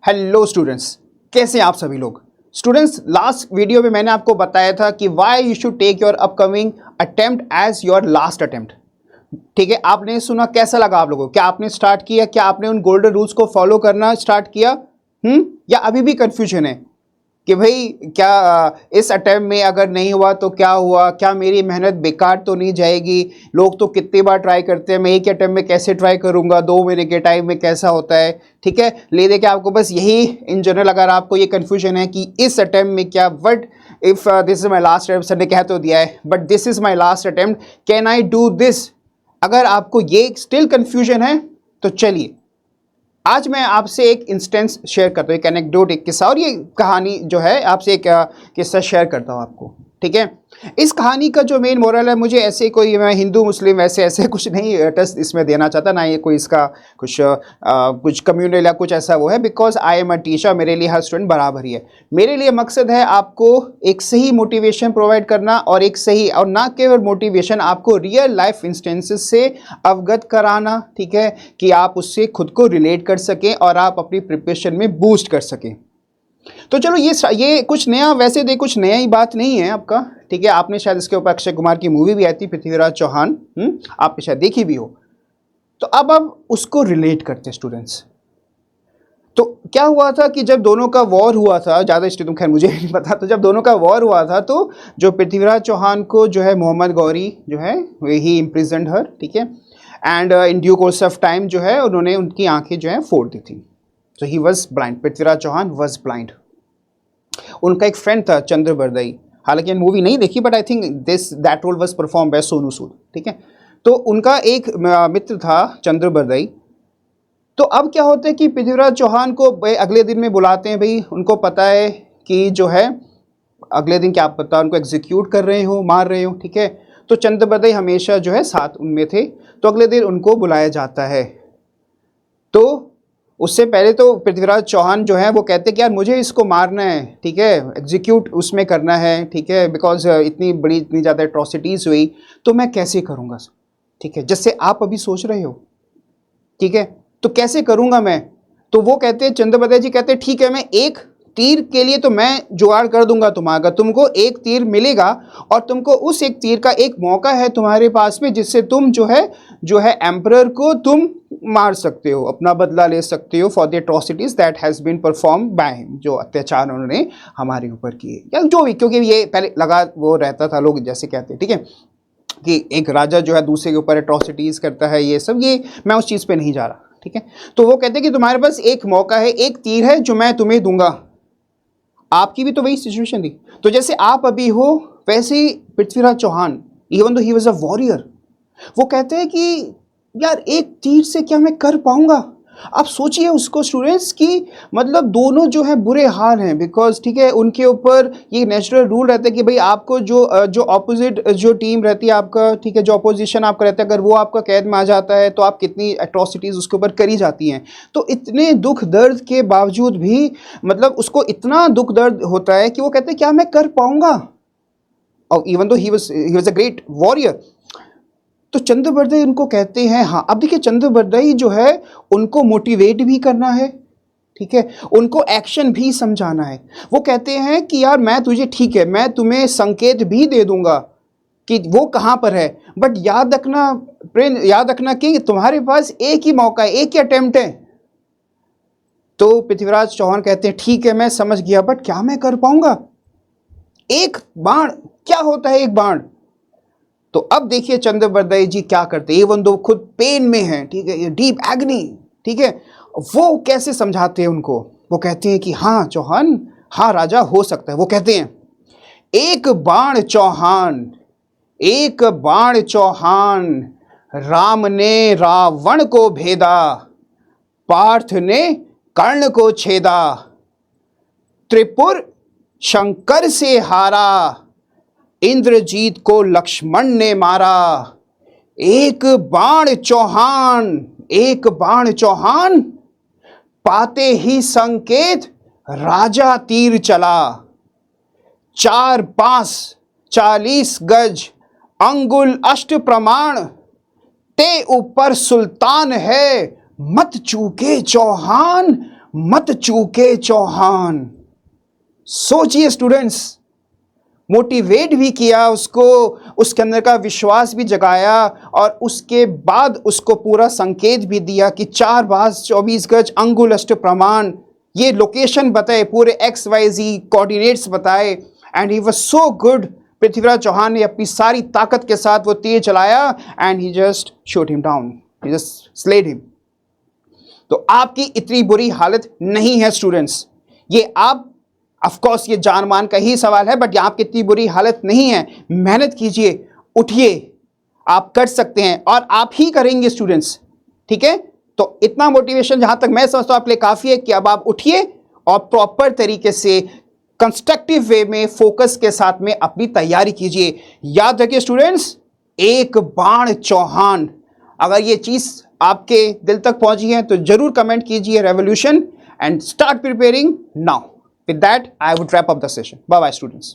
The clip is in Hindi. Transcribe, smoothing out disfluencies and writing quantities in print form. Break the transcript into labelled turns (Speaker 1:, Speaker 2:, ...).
Speaker 1: हेलो स्टूडेंट्स, कैसे हैं आप सभी लोग। स्टूडेंट्स, लास्ट वीडियो में मैंने आपको बताया था कि why you should take your upcoming attempt as your last attempt. ठीक है, आपने सुना, कैसा लगा आप लोगों को? क्या आपने स्टार्ट किया? क्या आपने उन गोल्डन रूल्स को फॉलो करना स्टार्ट किया? या अभी भी कंफ्यूजन है कि भाई क्या इस अटेम्प्ट में अगर नहीं हुआ तो क्या हुआ, क्या मेरी मेहनत बेकार तो नहीं जाएगी? लोग तो कितनी बार ट्राई करते हैं, मैं एक अटेम्प्ट में कैसे ट्राई करूंगा, 2 महीने के टाइम में कैसा होता है? ठीक है, ले दे के आपको बस यही इन जनरल अगर आपको ये कंफ्यूजन है कि इस अटेम्प्ट में क्या, but if this is my last attempt, sir ने कह तो दिया है but this is my last attempt, can I do this? अगर आपको ये स्टिल कंफ्यूजन है तो चलिए आज मैं आपसे एक इंस्टेंस शेयर करता हूँ, एक एनेक्डोट, एक किस्सा, और ये कहानी जो है आपसे एक किस्सा शेयर करता हूँ आपको। ठीक है, इस कहानी का जो मेन मोरल है, मुझे ऐसे कोई, मैं हिंदू मुस्लिम ऐसे ऐसे कुछ नहीं टच इसमें देना चाहता, ना ये कोई इसका कुछ कम्युनल या कुछ ऐसा वो है, because I am a teacher, मेरे लिए हर स्टूडेंट बराबर ही है। मेरे लिए मकसद है आपको एक सही मोटिवेशन प्रोवाइड करना, और एक सही, और ना केवल मोटिवेशन, आपको रियल लाइफ इंस्टेंसेस से अवगत कराना। ठीक है, कि आप उससे खुद को रिलेट कर सकें और आप अपनी प्रिपरेशन में बूस्ट कर सकें। तो चलो, ये कुछ नया, वैसे दे कुछ नया ही बात नहीं है आपका। ठीक है, आपने शायद इसके ऊपर अक्षय कुमार की मूवी भी आई थी, पृथ्वीराज चौहान, आपने शायद देखी भी हो। तो अब उसको रिलेट करते हैं स्टूडेंट्स। तो क्या हुआ था कि जब दोनों का वॉर हुआ था, ज़्यादा हिस्ट्री तुम खैर मुझे नहीं पता, तो जब दोनों का वॉर हुआ था तो जो पृथ्वीराज चौहान को जो है मोहम्मद गौरी जो है ही इम्प्रिजन्ड हर। ठीक है, and in due course of time जो है उन्होंने उनकी आंखें जो है फोड़ दी थी। तो he was blind, Prithviraj Chauhan was blind. उनका एक फ्रेंड था चंद्र बरदई, हालांकि मूवी नहीं देखी but I think that role was perform by Sonu Sood. ठीक है, तो उनका एक मित्र था चंद्र बरदई। तो अब क्या होता है कि पृथ्वीराज चौहान को अगले दिन में बुलाते हैं, भाई उनको पता है कि जो है अगले दिन क्या पता उनको एग्जीक्यूट कर रहे हो, मार रहे हो। ठीक है, तो चंद्र बरदई हमेशा जो है साथ उनमें थे, तो अगले दिन उनको बुलाया जाता है। तो उससे पहले तो पृथ्वीराज चौहान जो है वो कहते कि यार मुझे इसको मारना है, ठीक है, एग्जीक्यूट उसमें करना है, ठीक है, बिकॉज इतनी बड़ी, इतनी ज़्यादा एट्रोसिटीज़ हुई, तो मैं कैसे करूँगा? ठीक है, जैसे आप अभी सोच रहे हो, ठीक है, तो कैसे करूँगा मैं? तो वो कहते हैं, चंद्र बरदई जी कहते हैं, ठीक है, मैं एक तीर के लिए तो मैं जुगाड़ कर दूंगा तुम्हारा, तुमको एक तीर मिलेगा, और तुमको उस एक तीर का एक मौका है तुम्हारे पास में, जिससे तुम जो है एम्परर को तुम मार सकते हो, अपना बदला ले सकते हो for the atrocities that has been perform by him, जो अत्याचार उन्होंने हमारे ऊपर किए या जो भी, क्योंकि ये पहले लगा वो रहता था, लोग जैसे कहते हैं, ठीक है, कि एक राजा जो है दूसरे के ऊपर एट्रोसिटीज करता है, ये सब, ये मैं उस चीज़ पे नहीं जा रहा। ठीक है, तो वो कहते हैं कि तुम्हारे पास एक मौका है, एक तीर है जो मैं तुम्हें दूंगा। आपकी भी तो वही सिचुएशन थी, तो जैसे आप अभी हो वैसे ही Prithviraj Chauhan, even though he was a warrior, वो कहते हैं कि यार एक तीर से क्या मैं कर पाऊंगा? आप सोचिए उसको स्टूडेंट्स की, मतलब दोनों जो है बुरे हाल हैं, बिकॉज ठीक है उनके ऊपर ये नेचुरल रूल रहता है कि भाई आपको जो ऑपोजिट जो टीम रहती है आपका, ठीक है, जो अपोजिशन आपका रहता है, अगर वो आपका कैद में आ जाता है तो आप कितनी एट्रोसिटीज़ उसके ऊपर करी जाती हैं। तो इतने दुख दर्द के बावजूद भी, मतलब उसको इतना दुख दर्द होता है कि वो कहते हैं क्या मैं कर पाऊंगा? और even though he was a great warrior. तो चंद्र बरदई उनको कहते हैं, हाँ, अब देखिए चंद्र बरदई जो है उनको मोटिवेट भी करना है, ठीक है, उनको एक्शन भी समझाना है। वो कहते हैं कि यार मैं तुझे, ठीक है, मैं तुम्हें संकेत भी दे दूंगा कि वो कहाँ पर है, बट याद रखना याद रखना कि तुम्हारे पास एक ही मौका है, एक ही अटेम्प्ट है। तो पृथ्वीराज चौहान कहते हैं ठीक है मैं समझ गया, बट क्या मैं कर पाऊंगा? एक बाण, क्या होता है एक बाण? तो अब देखिए चंद्र बरदई जी क्या करते हैं, इवन दो खुद पेन में हैं, ठीक है, ये डीप एग्नी, ठीक है, वो कैसे समझाते हैं उनको? वो कहते हैं कि हाँ चौहान, हाँ राजा, हो सकता है। वो कहते हैं एक बाण चौहान, एक बाण चौहान, राम ने रावण को भेदा, पार्थ ने कर्ण को छेदा, त्रिपुर शंकर से हारा, इंद्रजीत को लक्ष्मण ने मारा। एक बाण चौहान, एक बाण चौहान, पाते ही संकेत राजा तीर चला, 4 पास 40 गज, अंगुल अष्ट प्रमाण, ते ऊपर सुल्तान है, मत चूके चौहान, मत चूके चौहान। सोचिए स्टूडेंट्स, मोटिवेट भी किया उसको, उसके अंदर का विश्वास भी जगाया और उसके बाद उसको पूरा संकेत भी दिया कि 4 बाज 24 गज अंगुल अष्ट प्रमाण, ये लोकेशन बताए, पूरे XYZ कोऑर्डिनेट्स बताए। And he was so good. Prithviraj Chauhan ने अपनी सारी ताकत के साथ वो तीर चलाया and he just shot him down, he just slayed him. तो आपकी इतनी बुरी हालत नहीं है स्टूडेंट्स, ये आप ऑफ कोर्स ये जान मान का ही सवाल है, बट आपकी इतनी बुरी हालत नहीं है। मेहनत कीजिए, उठिए, आप कर सकते हैं और आप ही करेंगे स्टूडेंट्स, ठीक है। तो इतना मोटिवेशन जहां तक मैं समझता हूं आपके लिए काफी है कि अब आप उठिए और प्रॉपर तरीके से कंस्ट्रक्टिव वे में फोकस के साथ में अपनी तैयारी कीजिए। याद रखिए स्टूडेंट्स, एक बाण चौहान। अगर ये चीज आपके दिल तक पहुंची है तो जरूर कमेंट कीजिए revolution and start preparing now. With that, I would wrap up the session. Bye bye, students.